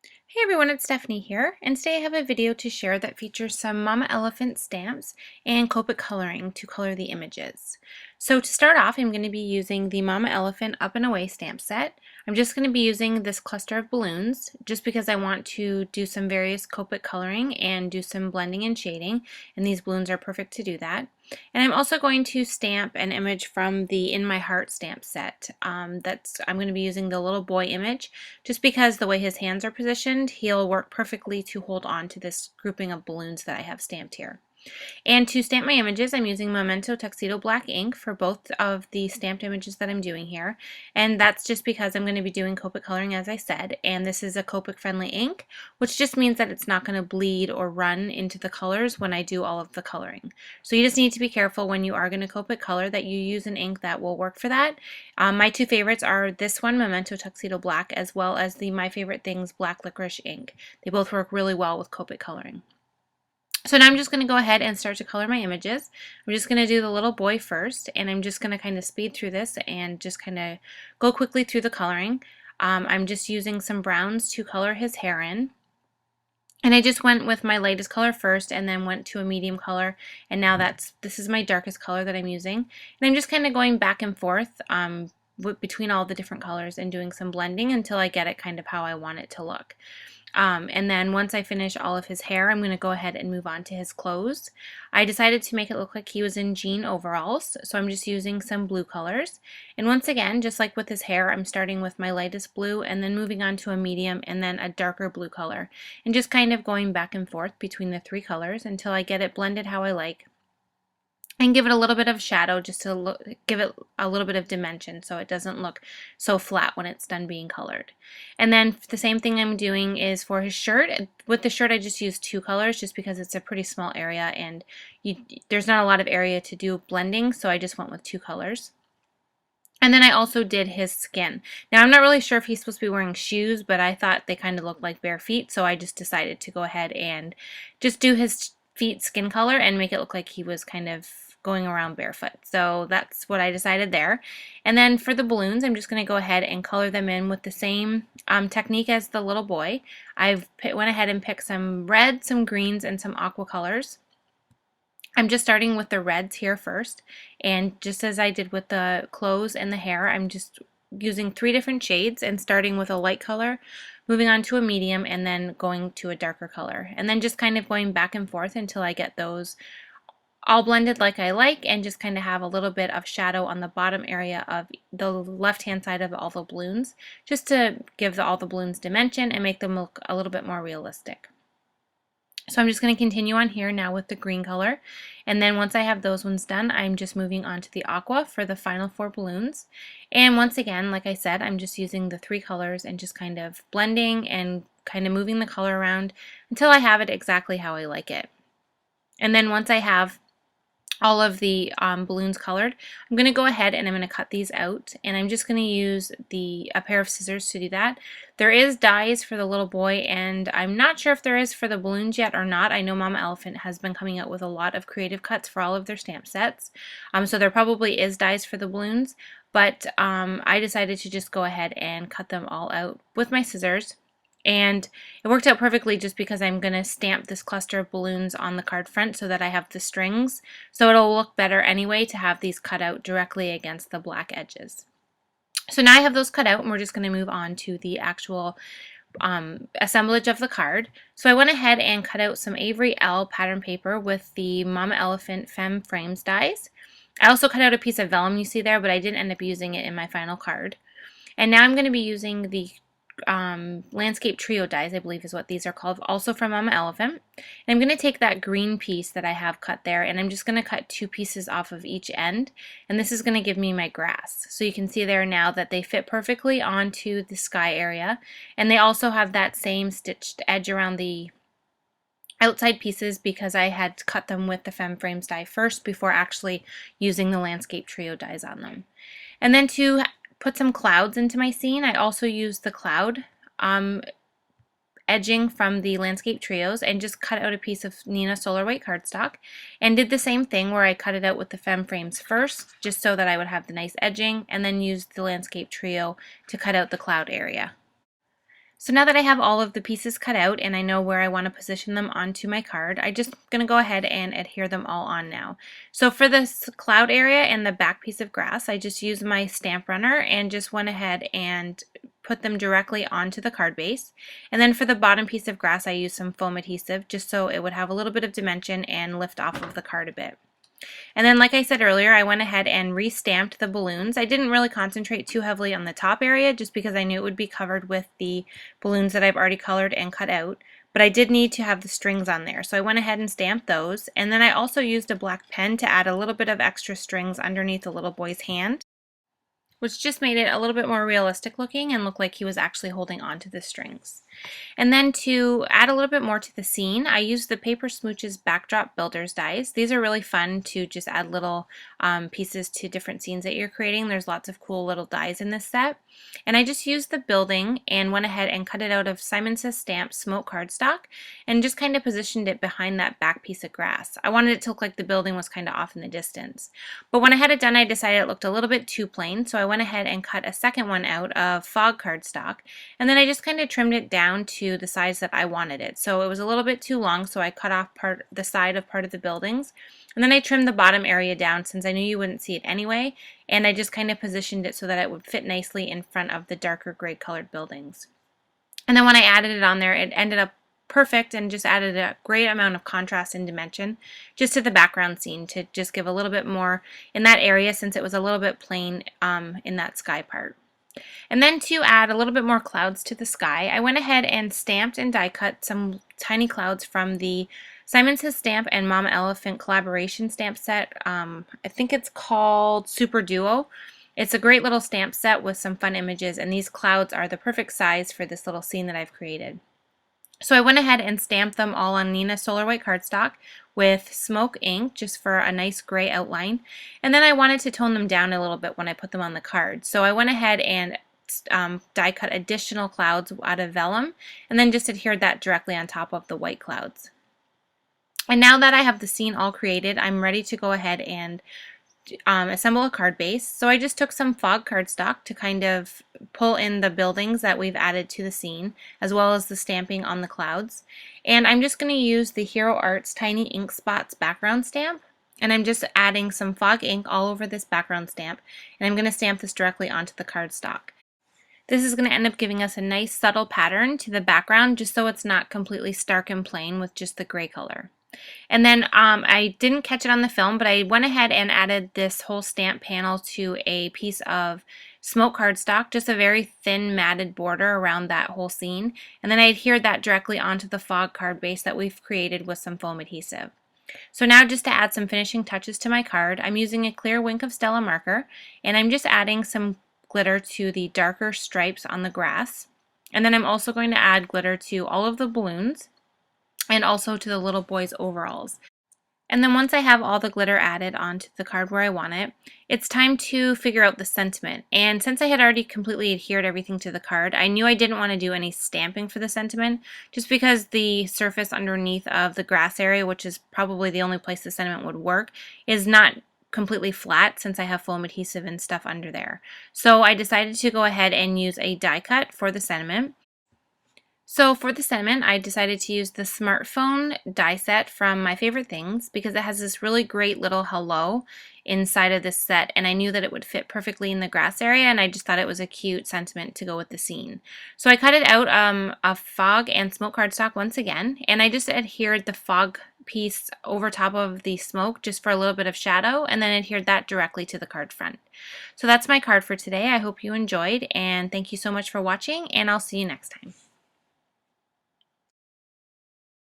Hey everyone, it's Stephanie here, and today I have a video to share that features some Mama Elephant stamps and Copic coloring to color the images. So to start off, I'm going to be using the Mama Elephant Up and Away stamp set. I'm just going to be using this cluster of balloons just because I want to do some various Copic coloring and do some blending and shading, and these balloons are perfect to do that. And I'm also going to stamp an image from the In My Heart stamp set. I'm going to be using the little boy image just because the way his hands are positioned, he'll work perfectly to hold on to this grouping of balloons that I have stamped here. And to stamp my images, I'm using Memento Tuxedo Black ink for both of the stamped images that I'm doing here. And that's just because I'm going to be doing Copic coloring, as I said, and this is a Copic friendly ink, which just means that it's not going to bleed or run into the colors when I do all of the coloring. So you just need to be careful when you are going to Copic color that you use an ink that will work for that. My two favorites are this one, Memento Tuxedo Black, as well as the My Favorite Things Black Licorice ink. They both work really well with Copic coloring. So now I'm just going to go ahead and start to color my images. I'm just going to do the little boy first, and I'm just going to kind of speed through this and just kind of go quickly through the coloring. I'm just using some browns to color his hair in. And I just went with my lightest color first and then went to a medium color, and now this is my darkest color that I'm using. And I'm just kind of going back and forth between all the different colors and doing some blending until I get it kind of how I want it to look. And then once I finish all of his hair, I'm going to go ahead and move on to his clothes. I decided to make it look like he was in jean overalls, so I'm just using some blue colors. And once again, just like with his hair, I'm starting with my lightest blue and then moving on to a medium and then a darker blue color. And just kind of going back and forth between the three colors until I get it blended how I like. And give it a little bit of shadow just to give it a little bit of dimension so it doesn't look so flat when it's done being colored. And then the same thing I'm doing is for his shirt. With the shirt I just used two colors just because it's a pretty small area and there's not a lot of area to do blending, so I just went with two colors. And then I also did his skin. Now I'm not really sure if he's supposed to be wearing shoes, but I thought they kind of looked like bare feet, so I just decided to go ahead and just do his feet skin color and make it look like he was kind of going around barefoot. So that's what I decided there. And then for the balloons, I'm just going to go ahead and color them in with the same technique as the little boy. Went ahead and picked some reds, some greens, and some aqua colors. I'm just starting with the reds here first, and just as I did with the clothes and the hair, I'm just using three different shades and starting with a light color, moving on to a medium, and then going to a darker color. And then just kind of going back and forth until I get those all blended like I like, and just kind of have a little bit of shadow on the bottom area of the left hand side of all the balloons, just to give all the balloons dimension and make them look a little bit more realistic. So I'm just going to continue on here now with the green color, and then once I have those ones done, I'm just moving on to the aqua for the final four balloons. And once again, like I said, I'm just using the three colors and just kind of blending and kind of moving the color around until I have it exactly how I like it. And then once I have all of the balloons colored, I'm going to go ahead and I'm going to cut these out, and I'm just going to use a pair of scissors to do that. There is dies for the little boy, and I'm not sure if there is for the balloons yet or not. I know Mama Elephant has been coming out with a lot of creative cuts for all of their stamp sets, so there probably is dies for the balloons, but I decided to just go ahead and cut them all out with my scissors. And it worked out perfectly just because I'm going to stamp this cluster of balloons on the card front so that I have the strings. So it'll look better anyway to have these cut out directly against the black edges. So now I have those cut out, and we're just going to move on to the actual assemblage of the card. So I went ahead and cut out some Avery L pattern paper with the Mama Elephant Femme Frames dies. I also cut out a piece of vellum you see there, but I didn't end up using it in my final card. And now I'm going to be using the landscape trio dies, I believe is what these are called, also from Mama Elephant. And I'm going to take that green piece that I have cut there, and I'm just going to cut two pieces off of each end, and this is going to give me my grass. So you can see there now that they fit perfectly onto the sky area, and they also have that same stitched edge around the outside pieces because I had cut them with the Femme Frames die first before actually using the landscape trio dies on them. And then to put some clouds into my scene, I also used the cloud edging from the landscape trios and just cut out a piece of Nina Solar White cardstock and did the same thing where I cut it out with the Femme Frames first just so that I would have the nice edging, and then used the landscape trio to cut out the cloud area. So now that I have all of the pieces cut out and I know where I want to position them onto my card, I'm just going to go ahead and adhere them all on now. So for this cloud area and the back piece of grass, I just used my stamp runner and just went ahead and put them directly onto the card base. And then for the bottom piece of grass, I used some foam adhesive just so it would have a little bit of dimension and lift off of the card a bit. And then, like I said earlier, I went ahead and re-stamped the balloons. I didn't really concentrate too heavily on the top area just because I knew it would be covered with the balloons that I've already colored and cut out. But I did need to have the strings on there, so I went ahead and stamped those. And then I also used a black pen to add a little bit of extra strings underneath the little boy's hand, which just made it a little bit more realistic looking and look like he was actually holding onto the strings. And then to add a little bit more to the scene, I used the Paper Smooches Backdrop Builders dies. These are really fun to just add little pieces to different scenes that you're creating. There's lots of cool little dies in this set. And I just used the building and went ahead and cut it out of Simon Says Stamp Smoke cardstock and just kind of positioned it behind that back piece of grass. I wanted it to look like the building was kind of off in the distance. But when I had it done, I decided it looked a little bit too plain, so I went ahead and cut a second one out of fog cardstock, and then I just kind of trimmed it down to the size that I wanted it. So it was a little bit too long, so I cut off the side of part of the buildings, and then I trimmed the bottom area down since I knew you wouldn't see it anyway, and I just kind of positioned it so that it would fit nicely in front of the darker gray colored buildings. And then when I added it on there, it ended up perfect and just added a great amount of contrast and dimension just to the background scene to just give a little bit more in that area since it was a little bit plain in that sky part. And then to add a little bit more clouds to the sky, I went ahead and stamped and die cut some tiny clouds from the Simon Says Stamp and Mama Elephant collaboration stamp set. I think it's called Super Duo. It's a great little stamp set with some fun images, and these clouds are the perfect size for this little scene that I've created. So I went ahead and stamped them all on Neenah Solar White cardstock with smoke ink just for a nice gray outline. And then I wanted to tone them down a little bit when I put them on the card. So I went ahead and die cut additional clouds out of vellum and then just adhered that directly on top of the white clouds. And now that I have the scene all created, I'm ready to go ahead and assemble a card base. So I just took some fog cardstock to kind of pull in the buildings that we've added to the scene, as well as the stamping on the clouds. And I'm just going to use the Hero Arts Tiny Ink Spots background stamp. And I'm just adding some fog ink all over this background stamp. And I'm going to stamp this directly onto the cardstock. This is going to end up giving us a nice subtle pattern to the background, just so it's not completely stark and plain with just the gray color. And then I didn't catch it on the film, but I went ahead and added this whole stamp panel to a piece of smoke cardstock, just a very thin matted border around that whole scene. And then I adhered that directly onto the fog card base that we've created with some foam adhesive. So now just to add some finishing touches to my card, I'm using a clear Wink of Stella marker, and I'm just adding some glitter to the darker stripes on the grass. And then I'm also going to add glitter to all of the balloons and also to the little boy's overalls. And then once I have all the glitter added onto the card where I want it, it's time to figure out the sentiment. And since I had already completely adhered everything to the card, I knew I didn't want to do any stamping for the sentiment, just because the surface underneath of the grass area, which is probably the only place the sentiment would work, is not completely flat since I have foam adhesive and stuff under there. So I decided to go ahead and use a die cut for the sentiment. So for the sentiment, I decided to use the smartphone die set from My Favorite Things because it has this really great little hello inside of this set, and I knew that it would fit perfectly in the grass area, and I just thought it was a cute sentiment to go with the scene. So I cut it out of fog and smoke cardstock once again, and I just adhered the fog piece over top of the smoke just for a little bit of shadow, and then adhered that directly to the card front. So that's my card for today. I hope you enjoyed, and thank you so much for watching, and I'll see you next time.